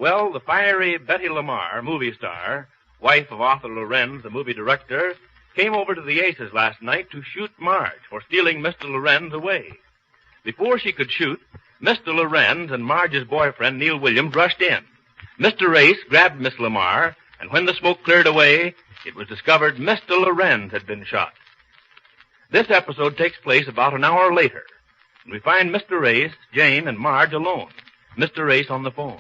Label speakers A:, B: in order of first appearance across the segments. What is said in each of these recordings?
A: Well, the fiery Betty Lamar, movie star, wife of Arthur Lorentz, the movie director, came over to the Aces last night to shoot Marge for stealing Mr. Lorentz away. Before she could shoot, Mr. Lorentz and Marge's boyfriend, Neil Williams, rushed in. Mr. Ace grabbed Miss Lamar, and when the smoke cleared away, it was discovered Mr. Lorentz had been shot. This episode takes place about an hour later. We find Mr. Ace, Jane, and Marge alone. Mr. Ace on the phone.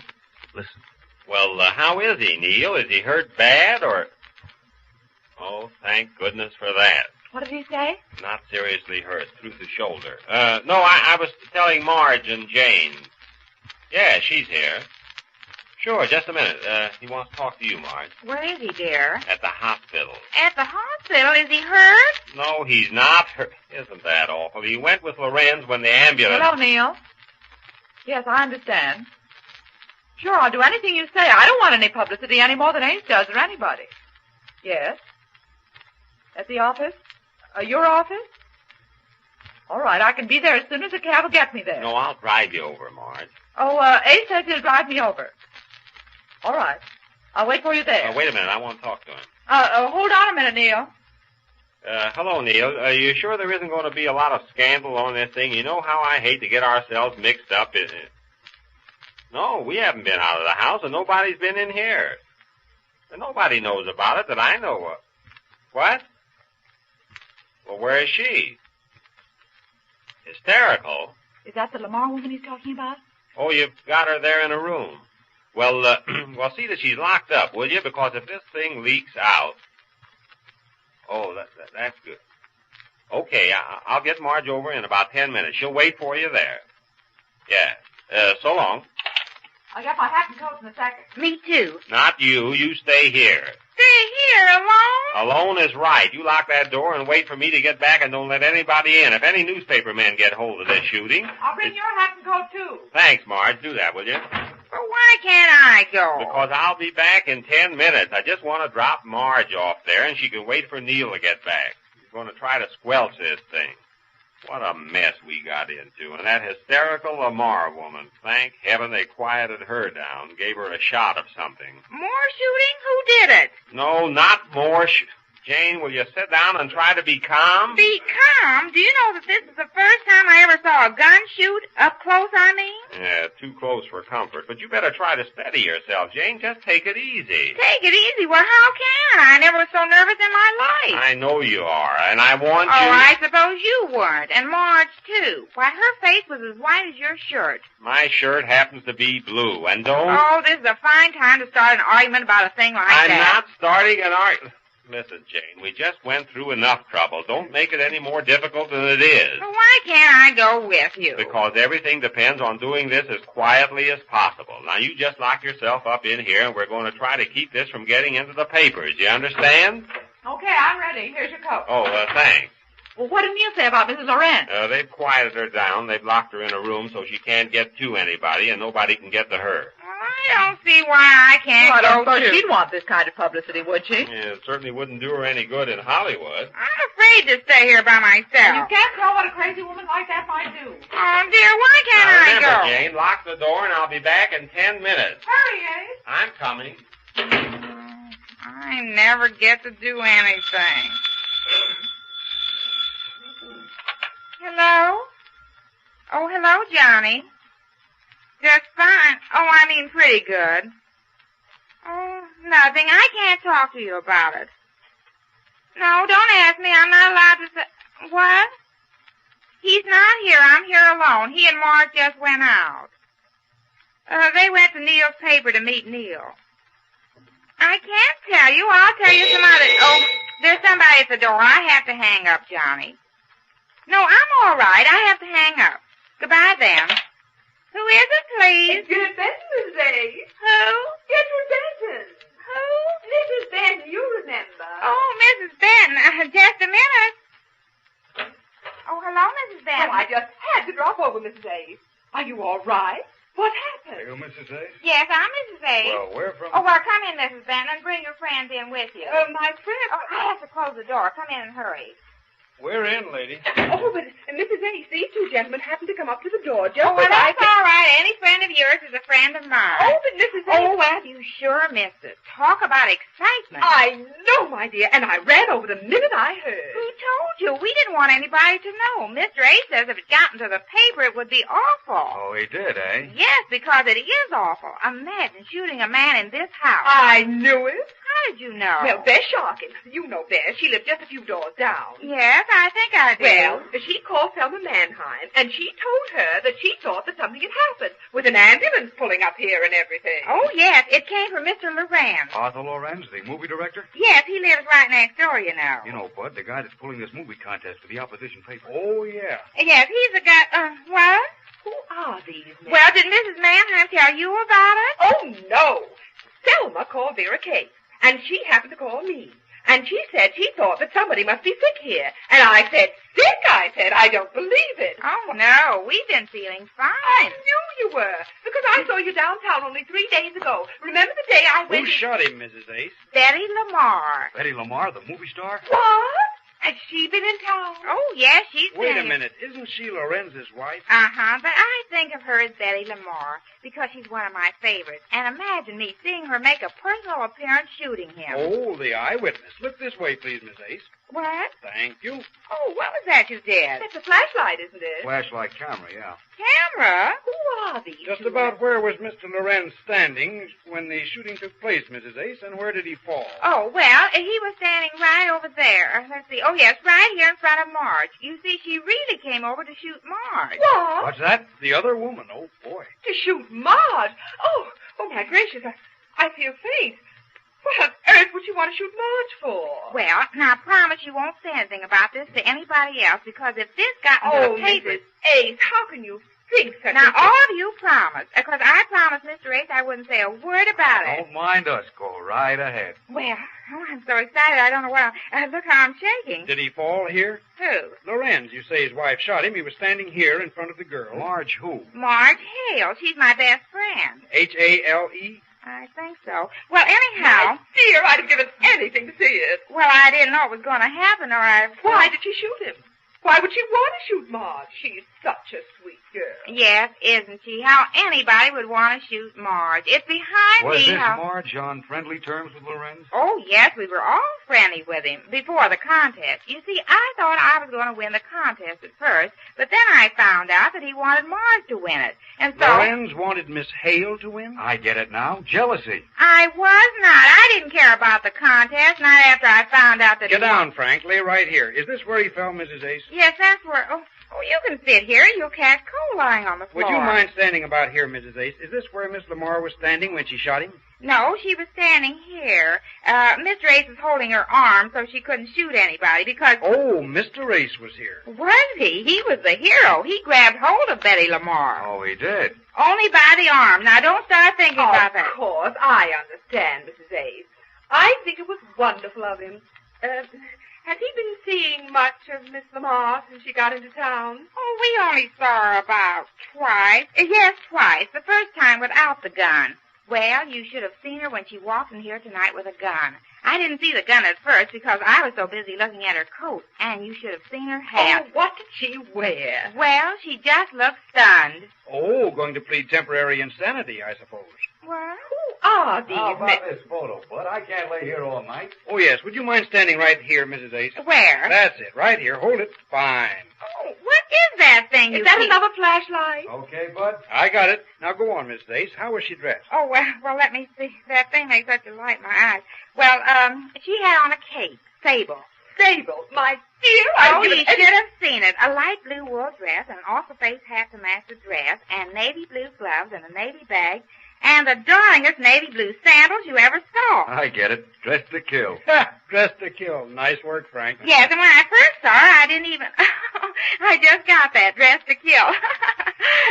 A: Listen.
B: Well, how is he, Neil? Is he hurt bad, or... Oh, thank goodness for that.
C: What did he say?
B: Not seriously hurt, through the shoulder. No, I was telling Marge and Jane. Yeah, she's here. Sure, just a minute. He wants to talk to you, Marge.
C: Where is he, dear?
B: At the hospital.
C: At the hospital? Is he hurt?
B: No, he's not hurt. Isn't that awful? He went with Lorentz when the ambulance...
C: Hello, Neil. Yes, I understand. Sure, I'll do anything you say. I don't want any publicity any more than Ace does or anybody. Yes? At the office? Your office? All right, I can be there as soon as the cab will get me there.
B: No, I'll drive you over, Marge.
C: Oh, Ace says he'll drive me over. All right. I'll wait for you there.
B: Wait a minute. I want to talk to him.
C: Hold on a minute, Neil.
B: Hello, Neil. Are you sure there isn't going to be a lot of scandal on this thing? You know how I hate to get ourselves mixed up in it. No, we haven't been out of the house, and nobody's been in here. And nobody knows about it that I know of. What? Well, where is she? Hysterical?
C: Is that the Lamar woman he's talking about?
B: Oh, you've got her there in a room. Well, well, see that she's locked up, will you? Because if this thing leaks out... Oh, that's good. Okay, I'll get Marge over in about 10 minutes. She'll wait for you there. Yeah. So long.
C: I'll get my hat and coat in a second. Me too.
B: Not you. You stay here.
C: Stay here alone?
B: Alone is right. You lock that door and wait for me to get back and don't let anybody in. If any newspaper men get hold of this shooting...
C: I'll bring your hat and coat, too.
B: Thanks, Marge. Do that, will you?
C: But why can't I go?
B: Because I'll be back in 10 minutes. I just want to drop Marge off there, and she can wait for Neil to get back. He's going to try to squelch this thing. What a mess we got into. And that hysterical Lamar woman, thank heaven they quieted her down, gave her a shot of something.
C: More shooting? Who did it?
B: No, not more Jane, will you sit down and try to be calm?
C: Be calm? Do you know that this is the first time I ever saw a gun shoot? Up close, I mean?
B: Yeah, too close for comfort. But you better try to steady yourself, Jane. Just take it easy.
C: Take it easy? Well, how can I? I never was so nervous in my life.
B: I know you are, and I want you...
C: Oh, I suppose you weren't. And Marge, too. Why, her face was as white as your shirt.
B: My shirt happens to be blue, and don't...
C: Oh, this is a fine time to start an argument about a thing like that.
B: I'm not starting an argument. Listen, Jane, we just went through enough trouble. Don't make it any more difficult than it is.
C: Well, why can't I go with you?
B: Because everything depends on doing this as quietly as possible. Now, you just lock yourself up in here, and we're going to try to keep this from getting into the papers. You understand?
C: Okay, I'm ready. Here's your coat.
B: Oh, thanks.
C: Well, what did Neil say about Mrs. Lorentz?
B: They've quieted her down. They've locked her in a room so she can't get to anybody, and nobody can get to her.
C: I don't see why I can't
D: I
C: go
D: don't suppose
C: too.
D: she'd want this kind of publicity, would she?
B: Yeah, it certainly wouldn't do her any good in Hollywood.
C: I'm afraid to stay here by myself.
D: You can't tell what a crazy woman like that might do.
C: Oh, dear, why can't
B: Now,
C: I
B: remember,
C: go?
B: Jane, lock the door, and I'll be back in 10 minutes.
D: Hurry, Ace.
B: I'm coming.
C: I never get to do anything. Hello? Oh, hello, Johnny. Just fine. Oh, I mean pretty good. Oh, nothing. I can't talk to you about it. No, don't ask me. I'm not allowed to say... What? He's not here. I'm here alone. He and Mark just went out. They went to Neil's paper to meet Neil. I can't tell you. I'll tell you some other... Oh, there's somebody at the door. I have to hang up, Johnny. No, I'm all right. I have to hang up. Goodbye, then. Who is it, please?
D: It's Edward Benton, Mrs. Ace.
C: Who?
D: Edward Benton.
C: Who?
D: Mrs. Benton, you remember.
C: Oh, Mrs. Benton. Just a minute. Oh, hello, Mrs. Benton.
D: Oh, I just had to drop over, Mrs. Ace. Are you all right? What
E: Are
D: happened?
E: you Mrs. Ace?
C: Yes, I'm Mrs. Ace.
E: Well, where from?
C: Oh, well, come in, Mrs. Benton, and bring your friends in with you.
D: My friend...
C: Oh, I have to close the door. Come in and hurry.
E: We're in, lady.
D: Oh, but Mrs. Ace, these two gentlemen happened to come up to the door just
C: Oh, well,
D: as I...
C: that's all right. Any friend of yours is a friend of mine.
D: Oh, but Mrs. Ace...
C: Oh, well, you sure missed it. Talk about excitement.
D: I know, my dear, and I ran over the minute I heard.
C: Who told you? We didn't want anybody to know. Mr. Ace says if it got into the paper, it would be awful.
E: Oh, he did, eh?
C: Yes, because it is awful. Imagine shooting a man in this house.
D: I knew it.
C: How did you know?
D: Well, Bess Sharkins. You know Bess. She lived just a few doors down.
C: Yes, I think I do.
D: Well, she called Thelma Mannheim, and she told her that she thought that something had happened, with an ambulance pulling up here and everything.
C: Oh, yes, it came from Mr. Lorentz.
E: Arthur Lorentz, the movie director?
C: Yes, he lives right next door, you know.
E: You know, Bud, the guy that's pulling this movie contest for the opposition paper.
F: Oh, yeah.
C: Yes, he's the guy, what?
D: Who are these men?
C: Well, did Mrs. Mannheim tell you about it?
D: Oh, no. Thelma called Vera Case, and she happened to call me. And she said she thought that somebody must be sick here. And I said, sick? I said, I don't believe it.
C: Oh, no, we've been feeling fine.
D: I knew you were, because I saw you downtown only 3 days ago. Remember the day I went...
F: Who shot him, Mrs. Ace?
C: Betty Lamar.
E: Betty Lamar, the movie star?
D: What? Has she been in town?
C: Oh, yes, she's
F: Wait
C: been...
F: a minute. Isn't she Lorentz's wife?
C: Uh-huh, but I think of her as Betty Lamar because she's one of my favorites. And imagine me seeing her make a personal appearance shooting him.
F: Oh, the eyewitness. Look this way, please, Miss Ace.
C: What?
F: Thank you.
C: Oh, what was that you did?
D: That's a flashlight, isn't it?
E: Flashlight camera, yeah.
C: Camera?
D: Who are these
F: Just
D: two
F: about where was Mr. Lorentz standing when the shooting took place, Mrs. Ace, and where did he fall?
C: Oh, well, he was standing right over there. Let's see. Oh, yes, right here in front of Marge. You see, she really came over to shoot Marge.
D: What?
E: What's that?
F: The other woman. Oh, boy.
D: To shoot Marge? Oh, my gracious, I feel faint. What on earth would you want to shoot Marge for?
C: Well, now promise you won't say anything about this to anybody else, because if this got into the papers...
D: Mrs. Ace, how can you think such
C: Now,
D: a thing?
C: all of you promise, because I promised Mr. Ace I wouldn't say a word about it.
E: Don't mind us. Go right ahead.
C: Well, I'm so excited I don't know what look how I'm shaking.
F: Did he fall here?
C: Who?
F: Lorenz, you say his wife shot him. He was standing here in front of the girl.
E: Marge who?
C: Marge Hale. She's my best friend.
F: H-A-L-E?
C: I think so. Well, anyhow...
D: My dear, I'd have given anything to see it.
C: Well, I didn't know it was going to happen, or I...
D: Why did she shoot him? Why would she want to shoot Marge? She's such a sweet girl.
C: Yes, isn't she? How anybody would want to shoot Marge. It's behind
E: Was
C: me
E: this
C: how...
E: Marge on friendly terms with Lorenz?
C: Oh, yes, we were all friendly with him before the contest. You see, I thought I was going to win the contest at first, but then I found out that he wanted Marge to win it. And so...
F: Lorenz wanted Miss Hale to win?
E: I get it now. Jealousy.
C: I was not. I didn't care about the contest, not after I found out that
F: Get
C: he
F: down, Frank. Lay right here. Is this where he fell, Mrs. Ace?
C: Yes, that's where... Oh, you can sit here. You'll catch cold lying on the floor.
F: Would you mind standing about here, Mrs. Ace? Is this where Miss Lamar was standing when she shot him?
C: No, she was standing here. Mr. Ace was holding her arm so she couldn't shoot anybody because...
F: Oh, Mr. Ace was here.
C: Was he? He was the hero. He grabbed hold of Betty Lamar.
E: Oh, he did.
C: Only by the arm. Now, don't start thinking about that.
D: Of course, I understand, Mrs. Ace. I think it was wonderful of him. Has he been seeing much of Miss Lamar since she got into town?
C: Oh, we only saw her about twice. Yes, twice. The first time without the gun. Well, you should have seen her when she walked in here tonight with a gun. I didn't see the gun at first because I was so busy looking at her coat. And you should have seen her hat.
D: Oh, what did she wear?
C: Well, she just looked stunned.
F: Oh, going to plead temporary insanity, I suppose.
C: What?
D: Who are these
E: How
D: men?
E: about this photo, Bud? I can't lay here all night.
F: Oh, yes. Would you mind standing right here, Mrs. Ace?
C: Where?
F: That's it. Right here. Hold it. Fine.
C: Oh, what is that thing you
D: Is that
C: keep...
D: another flashlight?
E: Okay, Bud?
F: I got it. Now go on, Mrs. Ace. How was she dressed?
C: Oh, well, let me see. That thing makes such a light in my eyes. Well, she had on a cape. Sable.
D: Sable, my dear. I'd
C: Oh,
D: give
C: you
D: it any-
C: should have seen it. A light blue wool dress, an off-the-face hat to match the dress, and navy blue gloves and a navy bag, and the darlingest navy blue sandals you ever saw.
E: I get it. Dressed to kill.
F: Ha! Dressed to kill. Nice work, Frank.
C: Yes, and when I first saw her, I didn't even... I just got that, dress to kill.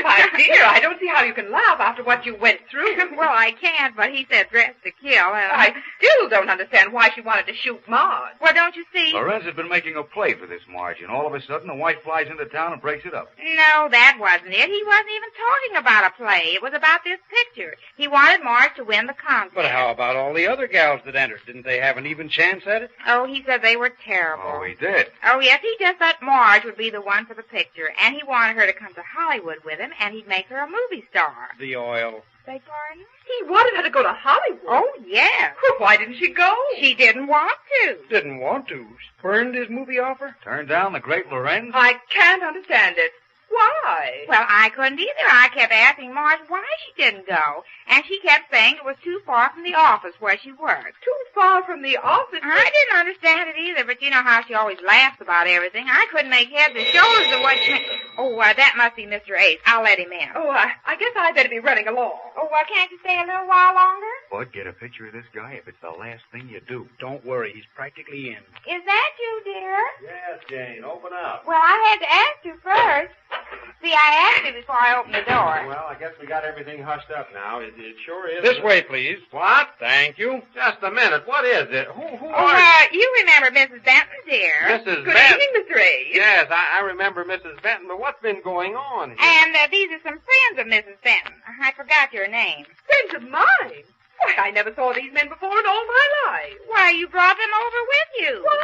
D: My dear, I don't see how you can laugh after what you went through.
C: Well, I can't, but he said dress to kill. And
D: I still don't understand why she wanted to shoot Marge.
C: Well, don't you see?
E: Lorenz had been making a play for this Marge, and all of a sudden the wife flies into town and breaks it up.
C: No, that wasn't it. He wasn't even talking about a play. It was about this picture. He wanted Marge to win the contest.
F: But how about all the other gals that entered? Didn't they have an even chance said it?
C: Oh, he said they were terrible.
E: Oh, he did.
C: Oh, yes, he just thought Marge would be the one for the picture, and he wanted her to come to Hollywood with him, and he'd make her a movie star.
F: The oil.
C: Beg pardon?
D: He wanted her to go to Hollywood.
C: Oh, yes.
D: Well, why didn't she go?
C: She didn't want to.
F: Didn't want to. Spurned his movie offer?
E: Turned down the great Lorentz?
D: I can't understand it. Why?
C: Well, I couldn't either. I kept asking Marge why she didn't go, and she kept saying it was too far from the office where she worked.
D: Too far from the office.
C: I didn't understand it either, but you know how she always laughs about everything. I couldn't make heads or shoulders of what she meant. Oh, that must be Mr. Ace. I'll let him in.
D: Oh, I guess I'd better be running along.
C: Oh, well, can't you stay a little while longer?
E: Bud, get a picture of this guy if it's the last thing you do.
F: Don't worry, he's practically in.
C: Is that you, dear?
B: Yes, Jane, open up.
C: Well, I had to ask you first. See, I asked you before I opened the door.
B: Well, I guess we got everything hushed up now. It sure is.
F: This way, please.
B: What?
F: Thank you.
B: Just a minute. What is it? Who
C: Oh,
B: are you?
C: you remember Mrs. Benton, dear.
B: Mrs.
D: Good
B: Benton.
D: evening, Mr. Ace.
B: Yes, I remember Mrs. Benton, but what's been going on here?
C: And these are some friends of Mrs. Benton. I forgot your name.
D: Friends of mine. Why, I never saw these men before in all my life.
C: Why, you brought them over with you.
D: What?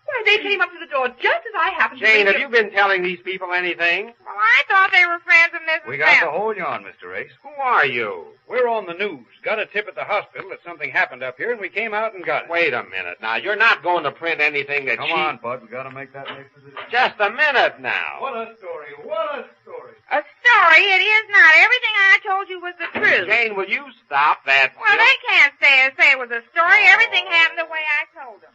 D: Why, they came up to the door just as I happened to
B: Jane,
D: be
B: have you been telling these people anything?
C: Well, I thought they were friends of Mrs.
E: We got
C: Benton.
E: the hold you on, Mr. Ace.
B: Who are you?
F: We're on the news. Got a tip at the hospital that something happened up here, and we came out and got it.
B: Wait a minute now. You're not going to print anything that
E: Come on, Bud. We got to make that next decision.
B: Just a minute now.
F: What a story. What a story.
C: A story? It is not. Everything I told you was the truth.
B: Jane, will you stop that?
C: Well, they can't say it was a story. Everything happened the way I told them.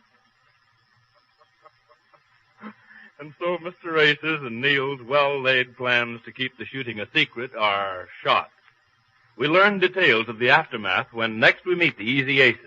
A: And so Mr. Ace's and Neil's well-laid plans to keep the shooting a secret are shot. We learn details of the aftermath when next we meet the Easy Aces.